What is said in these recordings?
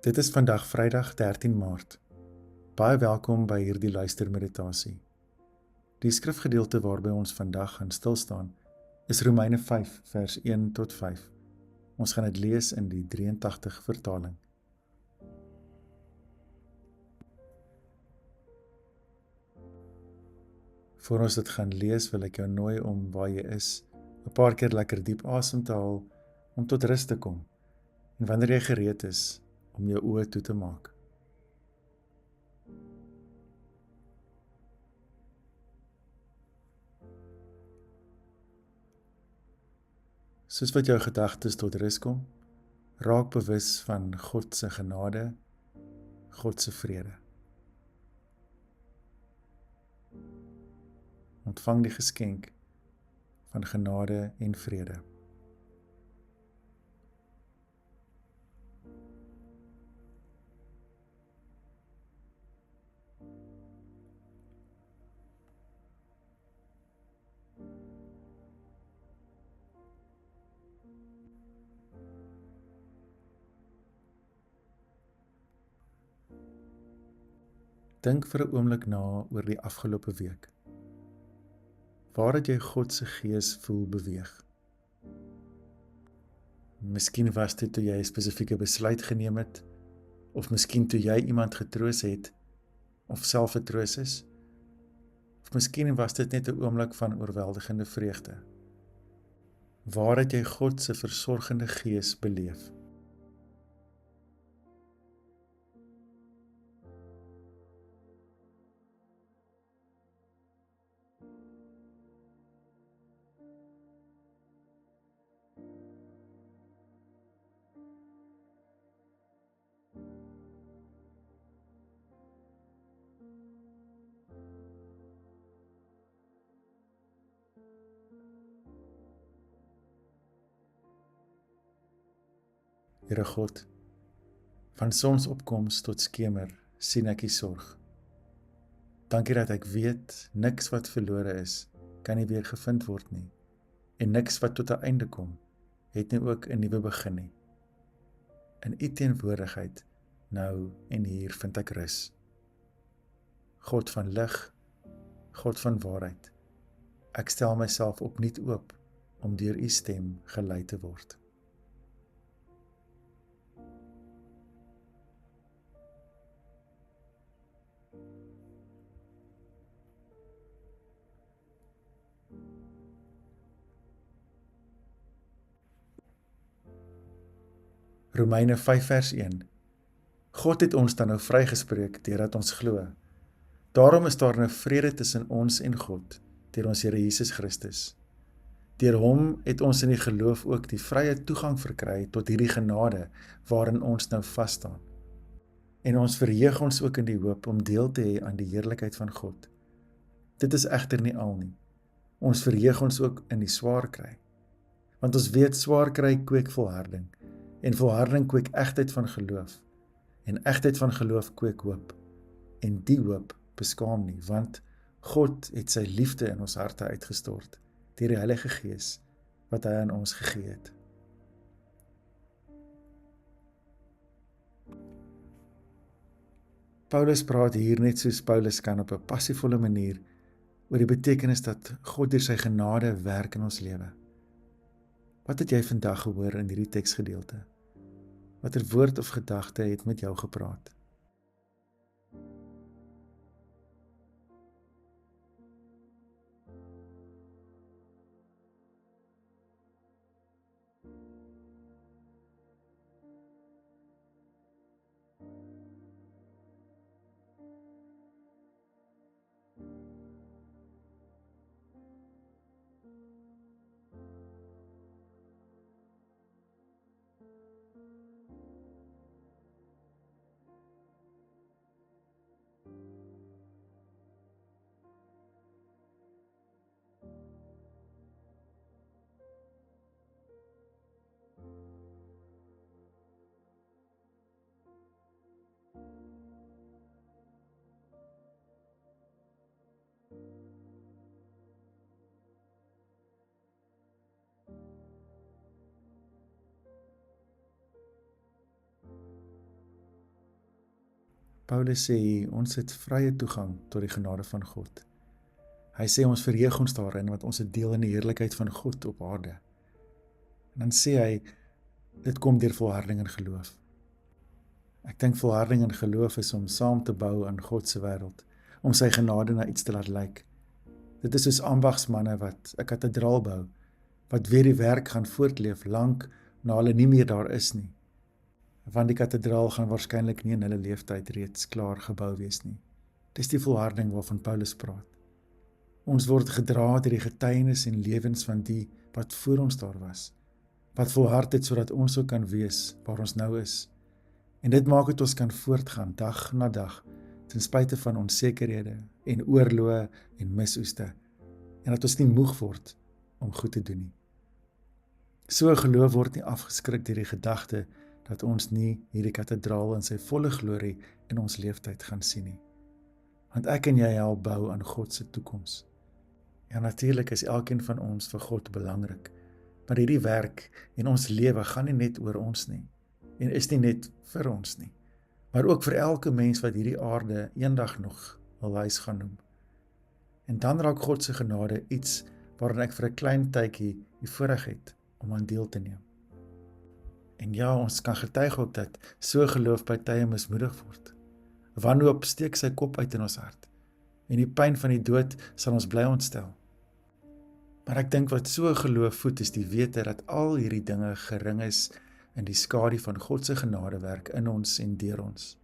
Dit is vandag Vrydag 13 Maart. Baie welkom by hierdie luistermeditasie. Die skrifgedeelte waarby ons vandag gaan stilstaan is Romeine 5 vers 1 tot 5. Ons gaan dit lees in die 83 vertaling. Voor ons dit gaan lees, wil ek jou nooi om waar jy is, 'n paar keer lekker diep asem te haal om tot rus te kom. En wanneer jy gereed is, om jou oë toe te maak. Soos wat jou gedagtes tot rus kom, raak bewus van God se genade, God se vrede. Ontvang die geskenk van genade en vrede. Dink vir 'n oomblik na oor die afgelope week. Waar het jy God se gees voel beweeg? Miskien was dit toe jy 'n spesifieke besluit geneem het, of miskien toe jy iemand getroos het, of self vertroos is, of miskien was dit net 'n oomblik van oorweldigende vreugde. Waar het jy God se versorgende gees beleef? Here God, van sonsopkoms tot skemer sien ek U sorg. Dankie dat ek weet, niks wat verlore is, kan nie weer gevind word nie. En niks wat tot 'n einde kom, het nie ook 'n nuwe begin nie. In U teenwoordigheid, nou en hier vind ek rus. God van lig, God van waarheid, ek stel myself opnuut oop om deur U stem gelei te word. Romeine 5 vers 1. God het ons dan nou vrygespreek deurdat ons glo. Daarom is daar nou vrede tussen ons en God, deur ons Here Jesus Christus. Deur hom het ons in die geloof ook die vrye toegang verkry tot hierdie genade waarin ons nou vas staan. En ons verheug ons ook in die hoop om deel te hê aan die heerlikheid van God. Dit is egter nie al nie. Ons verheug ons ook in die swaar kry. Want ons weet swaar kry kweek volharding, en volharding kweek egtheid van geloof, en egtheid van geloof kweek hoop. En die hoop beskaam nie, want God het sy liefde in ons harte uitgestort, deur die Heilige Gees, wat hy aan ons gegee het. Paulus praat hier net soos Paulus kan op 'n passievolle manier oor die betekenis dat God deur sy genade werk in ons lewe. Wat het jy vandag gehoor in hierdie teksgedeelte? Watter woord of gedagte het met jou gepraat? Paulus sê hier, ons het vrye toegang tot die genade van God. Hy sê ons verheug ons daarin, want ons het deel in die heerlikheid van God op aarde. En dan sê hy, dit kom deur volharding in geloof. Ek dink volharding in geloof is om saam te bou aan God se wêreld, om sy genade na iets te laat lyk. Dit is soos ambagsmanne wat 'n kathedraal bou, wat weer die werk gaan voortleef lank na hulle nie meer daar is nie. Want die kathedraal gaan waarskynlik nie in hulle leeftyd reeds klaar gebou wees nie. Dis die volharding waarvan Paulus praat. Ons word gedra deur die getuienis en lewens van die wat voor ons daar was, wat volhard het sodat ons so kan wees waar ons nou is. En dit maak dat ons kan voortgaan dag na dag, ten spyte van onsekerhede en oorloë en misoeste, en dat ons nie moeg word om goed te doen nie. So geloof word nie afgeskrik deur die gedagte dat ons nie hierdie kathedraal in sy volle glorie in ons leeftyd gaan sien nie. Want ek en jy help bou aan God se toekoms. Ja, natuurlik is elkeen van ons vir God belangrik, maar hierdie werk en ons lewe gaan nie net oor ons nie, en is nie net vir ons nie, maar ook vir elke mens wat hierdie aarde eendag nog hul huis gaan noem. En dan raak God se genade iets waarin ek vir 'n klein tydjie die voorreg het om aan deel te neem. En ja, ons kan getuig ook dat so geloof by tye mismoedig word. Wanhoop steek sy kop uit in ons hart, en die pyn van die dood sal ons bly ontstel. Maar ek dink wat so geloof voed is die wete dat al hierdie dinge gering is in die skadu van God se genadewerk in ons en deur ons.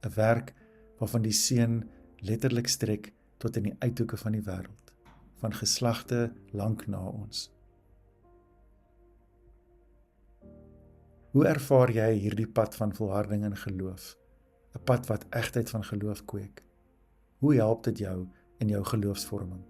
'n Werk waarvan die Seun letterlik strek tot in die uithoeke van die wêreld, van geslagte lank na ons. Hoe ervaar jy hierdie pad van volharding in geloof? 'n Pad wat egtheid van geloof kweek. Hoe help dit jou in jou geloofsvorming?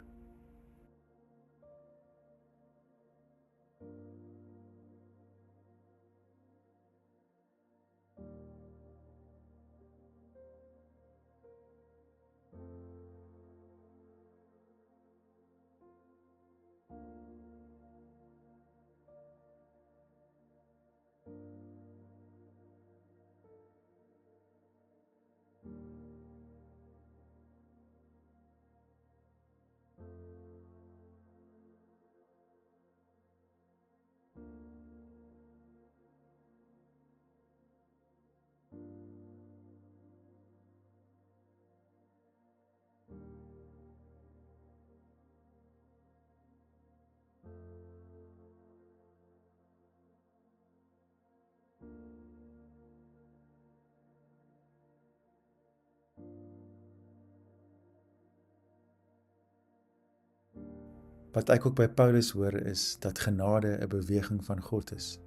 Wat ek ook by Paulus hoor is dat genade 'n beweging van God is.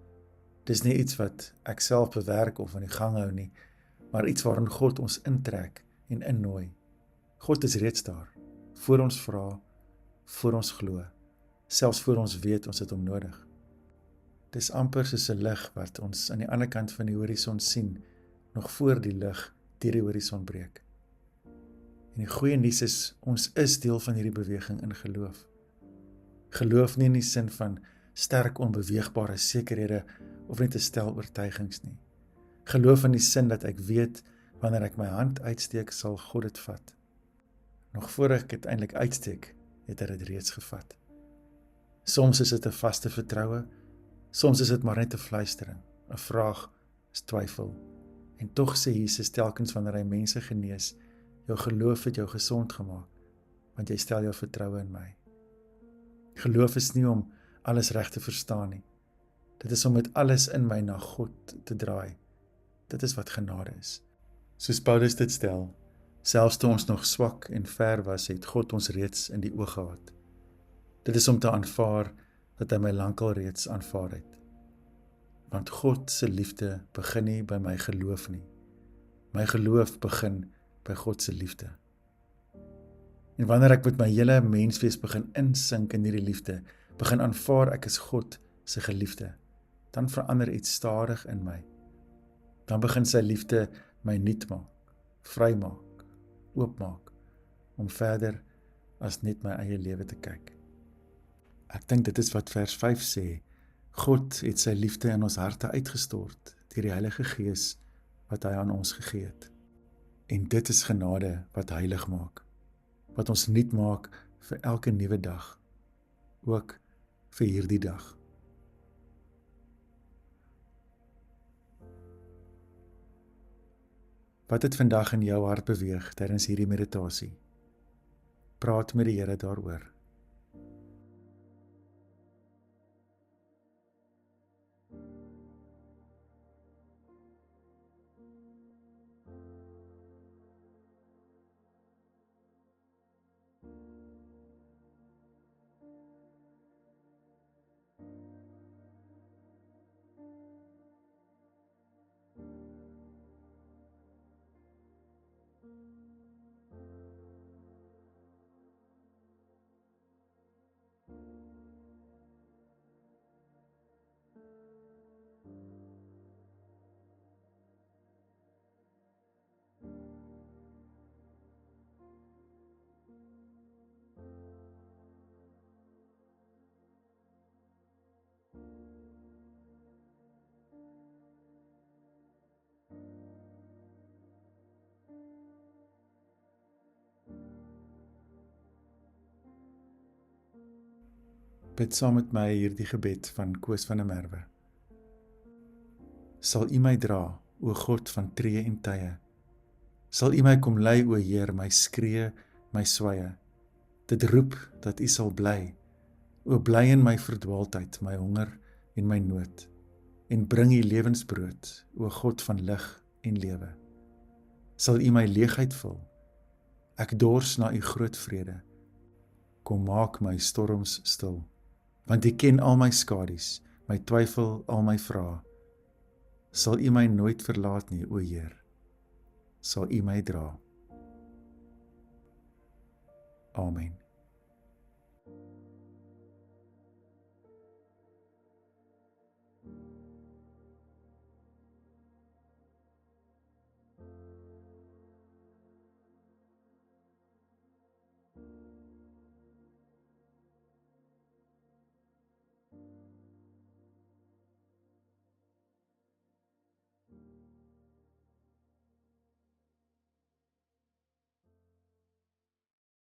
Dis nie iets wat ek self bewerk of aan die gang hou nie, maar iets waarin God ons intrek en innooi. God is reeds daar, voor ons vra, voor ons glo, selfs voor ons weet ons het hom nodig. Dis amper soos 'n lig wat ons aan die ander kant van die horison sien, nog voor die lig deur die horison breek. En die goeie nuus is, ons is deel van hierdie beweging in geloof. Geloof nie in die sin van sterk onbeweegbare sekerhede of net 'n stel oortuigings nie. Geloof in die sin dat ek weet, wanneer ek my hand uitsteek, sal God dit vat. Nog voor ek dit eintlik uitsteek, het hy dit reeds gevat. Soms is dit 'n vaste vertroue, soms is dit maar net 'n fluistering, 'n vraag, 'n twyfel. En tog sê Jesus telkens wanneer hy mense genees, jou geloof het jou gesond gemaak, want jy stel jou vertroue in my. Geloof is nie om alles reg te verstaan nie. Dit is om met alles in my na God te draai. Dit is wat genade is. Soos Paulus dit stel, selfs toe ons nog swak en ver was, het God ons reeds in die oog gehad. Dit is om te aanvaar dat hy my lankal reeds aanvaar het. Want God se liefde begin nie by my geloof nie. My geloof begin by God se liefde. En wanneer ek met my hele menswees begin insink in hierdie liefde, begin aanvaar ek is God se geliefde, dan verander iets stadig in my. Dan begin sy liefde my nuut maak, vry maak, oopmaak, om verder as net my eie lewe te kyk. Ek dink dit is wat vers 5 sê, God het sy liefde in ons harte uitgestort, deur die Heilige Gees wat hy aan ons gegee het. En dit is genade wat heilig maak, wat ons nuut maak vir elke nuwe dag, ook vir hierdie dag. Wat het vandag in jou hart beweeg tydens hierdie meditasie? Praat met die Here daaroor. Bid saam met my hierdie gebed van Koos van der Merwe. Sal U my dra, o God van tree en tye. Sal U my kom lei, o Heer, my skree, my sweye. Dit roep dat U sal bly, o bly in my verdwaaldheid, my honger en my nood. En bring U lewensbrood, o God van lig en lewe. Sal U my leegheid vul, ek dors na U groot vrede. Kom maak my storms stil. Want U ken al my skadu's, my twyfel, al my vrae. Sal U my nooit verlaat nie, o Heer. Sal U my dra. Amen.